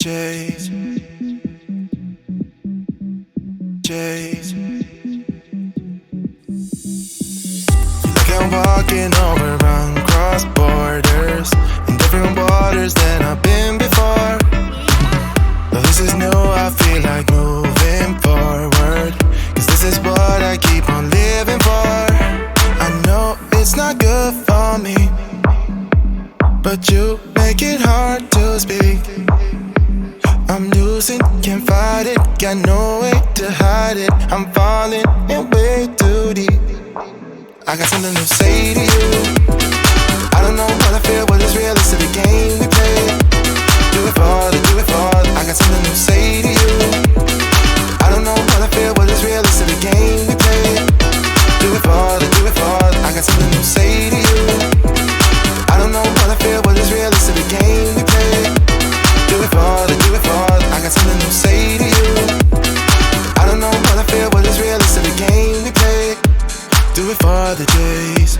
Chase. You like I'm walking over on cross borders in different waters than I've been before. Though this is new, I feel like moving forward, 'cause this is what I keep on living for. I know it's not good for me, but you make it hard to speak. I'm losing, can't fight it, got no way to hide it. I'm falling in way too deep. I got something to say to you. I don't know what I feel, but it's real, it's the game we play. Do it for the, I got something to say to you. I don't know what I feel, but it's real, it's the game we play. Do it for the, I got something to say to you. I don't know what I feel, but it's real, it's the game we play. Do it for the, I got something to say to you. I don't know what I feel, but it's real, it's the game we play. Do it for the days.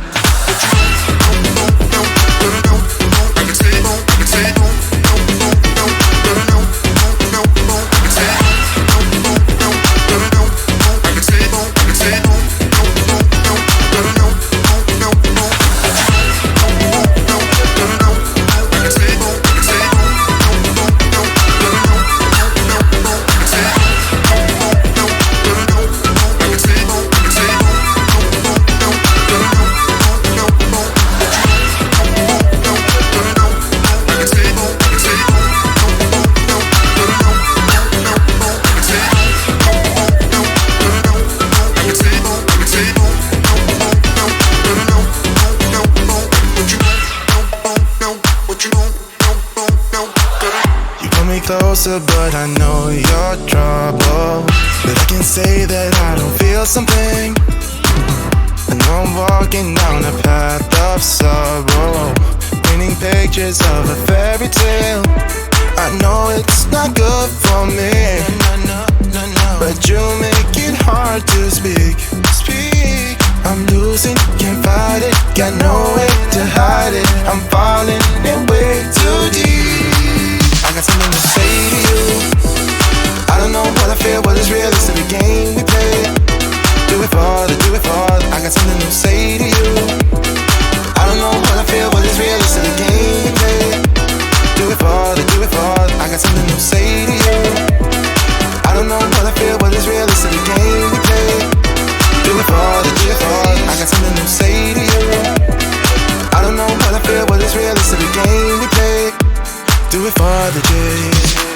Closer, but I know you're trouble. But I can say that I don't feel something. I know I'm walking down a path of sorrow, painting pictures of a fairy tale. I know it's not good for me, but you make it hard to speak. I'm losing, can't fight it, got no way to hide it. I'm falling in way too deep. I got something to say to you. I don't know what I feel, but it's real, it's the game we play. Do it for the, I got something to say to you. I don't know what I feel, but it's real, it's the game we play. Do it for the, I got something to say to you. I don't know what I feel, but it's real, it's the game we play. Do it for the, I got something to say to you. I don't know what I feel, but it's real, it's the game we play. Do it for the days.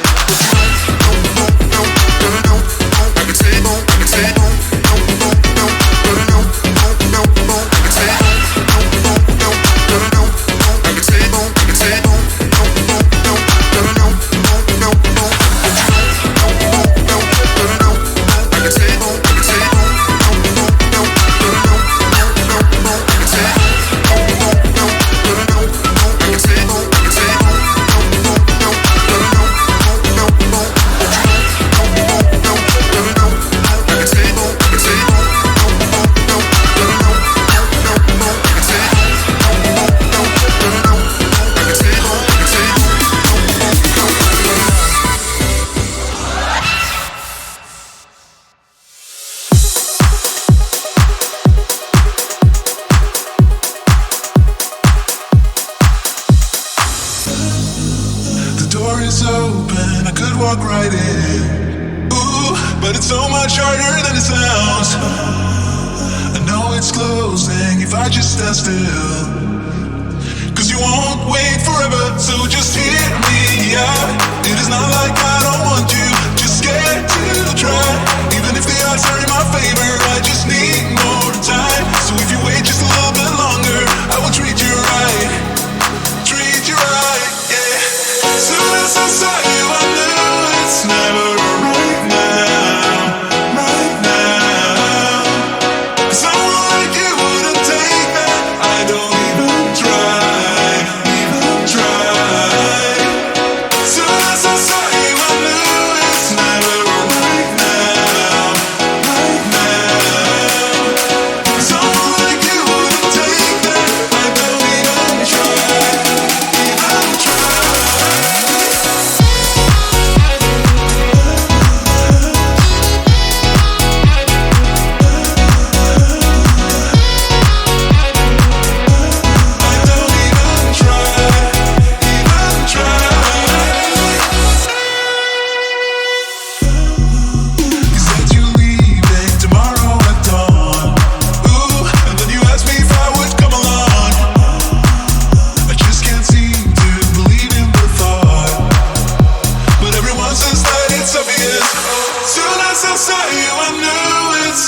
Try.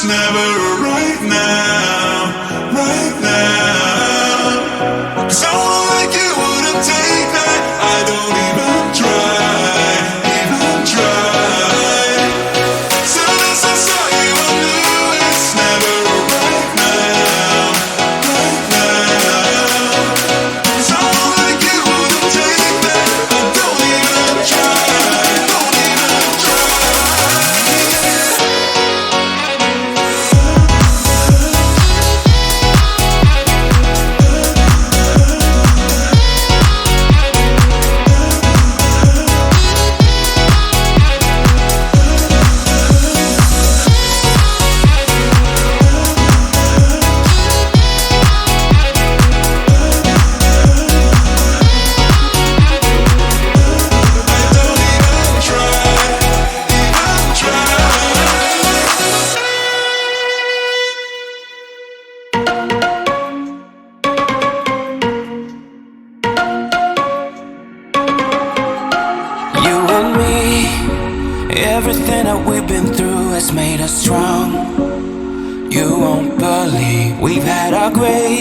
it's never right now, right now. 'Cause someone like you wouldn't take that. I don't even try, even try. Soon as I saw you, I knew it's never right now, right now. Someone like you wouldn't take that. I don't even try, don't even try. You and me, everything that we've been through has made us strong. You won't believe we've had our gray,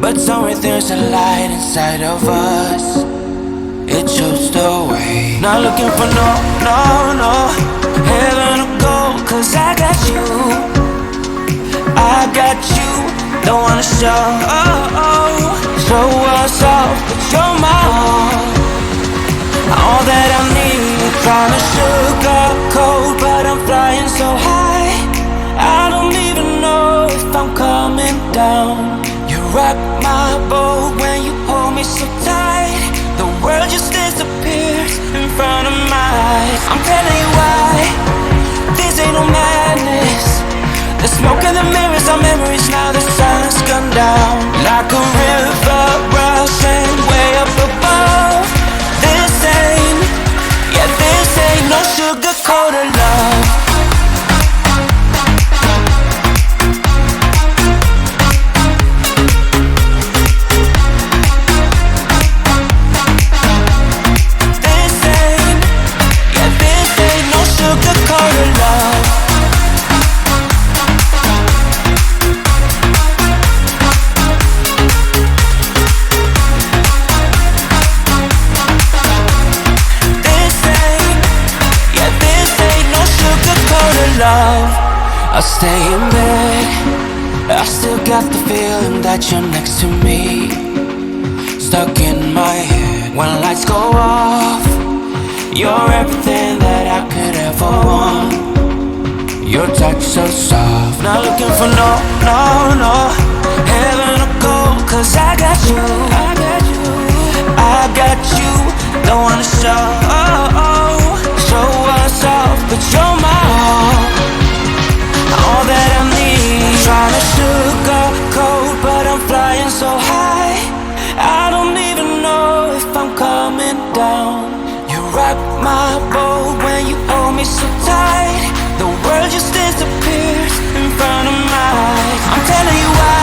but somewhere there's a light inside of us. It shows the way. Not looking for no heaven or gold, 'cause I got you. I got you. Don't wanna show us off, but you're my all that I need. Trying to sugarcoat, but I'm flying so high. I don't even know if I'm coming down. You rock my boat when you hold me so tight. The world just disappears in front of my eyes. I'm telling you why, this ain't no madness. The smoke and the mirrors are memories. Now the sun's gone down like a river rushing way up above. This ain't no sugar-coated love. This ain't no sugar-coated love. Love, I stay in bed. I still got the feeling that you're next to me, stuck in my head when lights go off. You're everything that I could ever want. Your touch so soft. Not looking for no heaven or gold, 'cause I got you. I got you. Don't wanna show us off, but you're my all that I need. Trying to sugarcoat, but I'm flying so high. I don't even know if I'm coming down. You rock my boat when you hold me so tight. The world just disappears in front of my eyes. I'm telling you why,